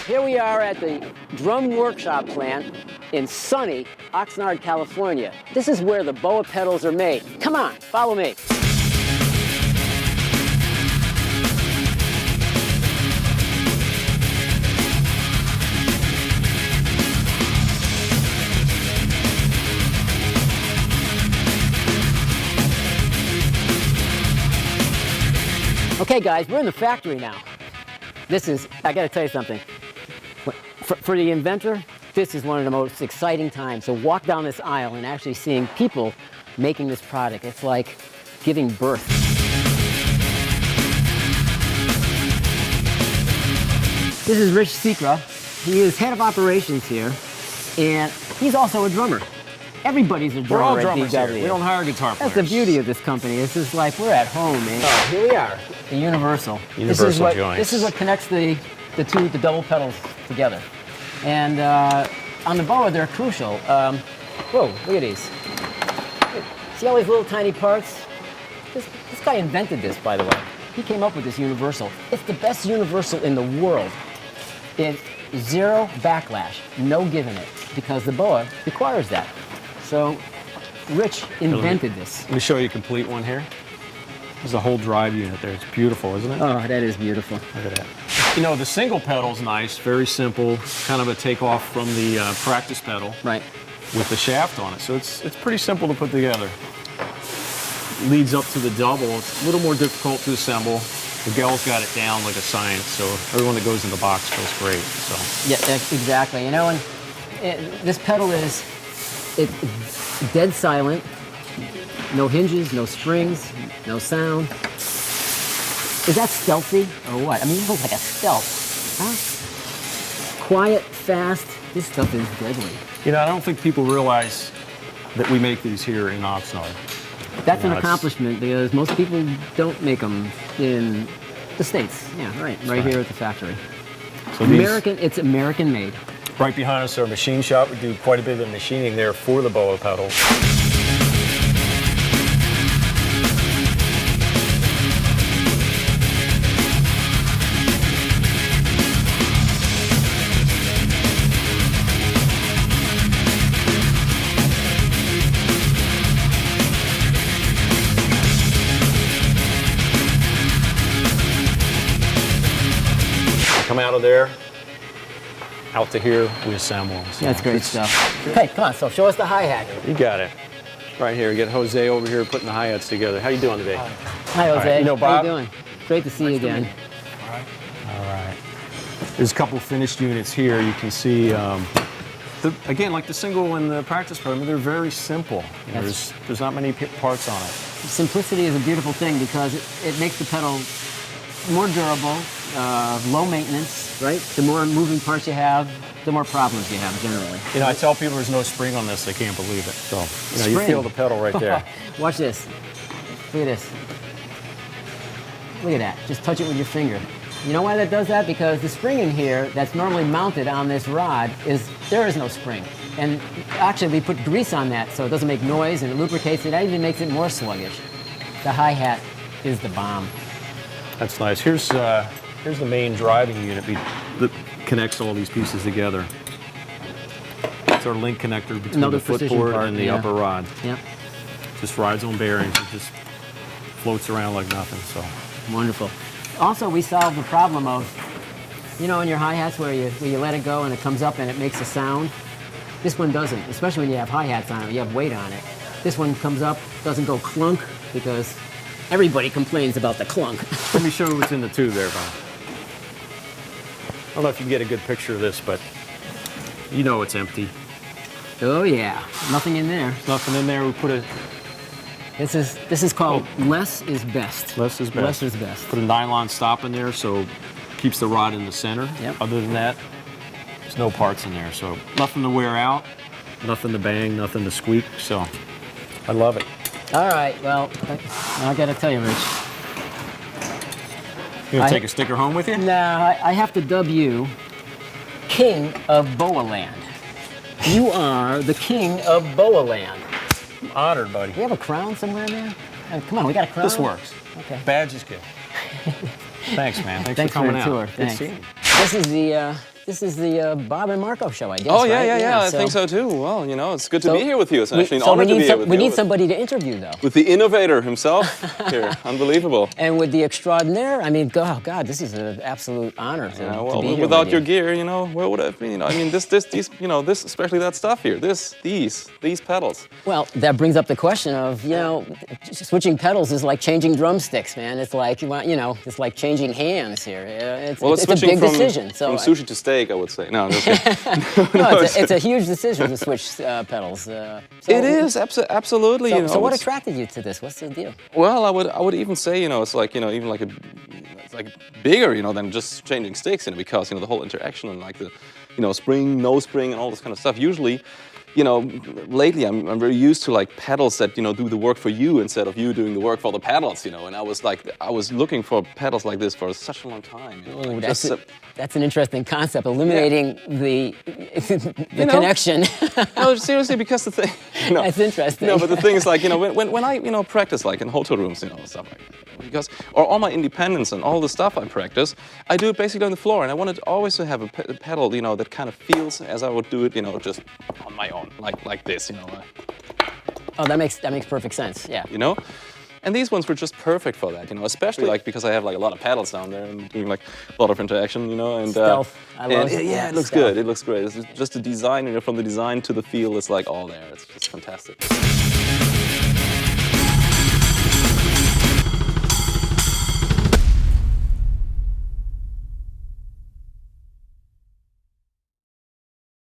Here we are at the drum workshop plant in sunny Oxnard, California. This is where the boa pedals are made. Come on, follow me. Okay guys, we're in the factory now. This is, I gotta tell you something. For the inventor, this is one of the most exciting times. So walk down this aisle and actually seeing people making this product. It's like giving birth. This is Rich Sikra. He is head of operations here, and he's also a drummer. Everybody's a drummer. We're all drummers here. We don't hire guitar players. That's the beauty of this company. This is like we're at home, man. Oh, here we are. The Universal. Universal joints. This is what connects the double pedals together. And on the boa, they're crucial. Whoa, look at these. See all these little tiny parts? This guy invented this, by the way. He came up with this Universal. It's the best Universal in the world. It's zero backlash, no giving it, because the boa requires that. So, Rich invented this. Let me show you a complete one here. There's a whole drive unit there. It's beautiful, isn't it? Oh, that is beautiful. Look at that. You know, the single pedal's nice, very simple, kind of a takeoff from the practice pedal. Right. With the shaft on it. So it's pretty simple to put together. Leads up to the double. It's a little more difficult to assemble. Miguel's got it down like a science, so everyone that goes in the box feels great. So. Yeah, exactly. You know, and this pedal is dead silent. No hinges, no springs, no sound. Is that stealthy or what? I mean, it looks like a stealth. Huh? Quiet, fast. This stuff is deadly. You know, I don't think people realize that we make these here in Oxnard. That's an accomplishment because most people don't make them in the States. Yeah, right here at the factory. So it's American made. Right behind us, our machine shop. We do quite a bit of machining there for the boa pedals. Come out of there, out to here, we assemble. So that's great stuff. Okay, come on, so show us the hi-hat. You got it. Right here, get Jose over here putting the hi-hats together. How you doing today? Hi, Jose. Right. You know Bob? How you doing? Great to see you again. All right. All right. There's a couple finished units here. You can see, again, like the single and the practice program, they're very simple. There's not many parts on it. Simplicity is a beautiful thing because it makes the pedal more durable, low maintenance, right? The more moving parts you have, the more problems you have generally. You know, I tell people there's no spring on this, they can't believe it. So, you feel the pedal right there. Watch this. Look at this. Look at that. Just touch it with your finger. You know why that does that? Because the spring in here that's normally mounted on this rod there is no spring. And actually we put grease on that so it doesn't make noise and it lubricates it. That even makes it more sluggish. The hi-hat is the bomb. That's nice. Here's the main driving unit that connects all these pieces together. It's our link connector between the footboard and the upper rod. Yep. Just rides on bearings. It just floats around like nothing. So wonderful. Also, we solved the problem of, you know, in your hi-hats where you let it go and it comes up and it makes a sound. This one doesn't, especially when you have hi-hats on it, you have weight on it. This one comes up, doesn't go clunk because everybody complains about the clunk. Let me show you what's in the tube there, Bob. I don't know if you can get a good picture of this, but you know it's empty. Oh yeah, nothing in there. Nothing in there. We put a... This is called less is best. Less is best. Less is best. Put a nylon stop in there so it keeps the rod in the center. Yep. Other than that, there's no parts in there. So nothing to wear out, nothing to bang, nothing to squeak. So I love it. All right, well, I got to tell you, Rich. You gonna take a sticker home with you? Nah, I have to dub you King of Boa Land. You are the King of Boa Land. I'm honored, buddy. Do we have a crown somewhere in there? Come on, we got a crown. This works. Okay. Badge is good. Thanks, man. Thanks for coming out. Tour. Good Thanks. seeing you. This is this is the Bob and Marco show, I guess. Oh yeah, right? yeah. I so- think so too. Well, you know, it's good to so be here with you. It's actually an so honor we to be need here with we you. need somebody to interview though. With the innovator himself here, unbelievable. And with the extraordinaire, I mean, oh God, this is an absolute honor to, Yeah, to well, be here without with your you. gear, you know, where would I be? You know, I mean, these, you know, this, especially that stuff here, these pedals. Well, that brings up the question of, you know, switching pedals is like changing drumsticks, man. It's like, you know, it's like changing hands here. It's a switching big from, decision. So from sushi to steak, I would say. No, I'm just kidding. no, it's a huge decision to switch pedals. So, It is absolutely. So, you know, so what it's- attracted you to this? What's the deal? Well, I would even say, you know, it's like, you know, even like it's like bigger, you know, than just changing sticks, you know, because, you know, the whole interaction and like the, you know, spring, no spring and all this kind of stuff. Usually, you know, lately I'm very used to like pedals that, you know, do the work for you instead of you doing the work for the pedals, you know. And I was looking for pedals like this for such a long time. You know, Ooh, like that's an interesting concept, eliminating the You know, connection. No, seriously, because the thing, you know, That's interesting. No, but the thing is, like, you know, when I, you know, practice like in hotel rooms, you know, stuff like that, because or all my independence and all the stuff I practice, I do it basically on the floor, and I wanted always to have a pedal, you know, that kind of feels as I would do it, you know, just on my own, like this, you know. Oh, that makes perfect sense. Yeah. You know. And these ones were just perfect for that, you know, especially like because I have like a lot of pedals down there and doing like a lot of interaction, you know, and Stealth. I love yeah, it looks stealth. good. It looks great. It's just the design, you know, from the design to the feel, it's like all there. It's just fantastic.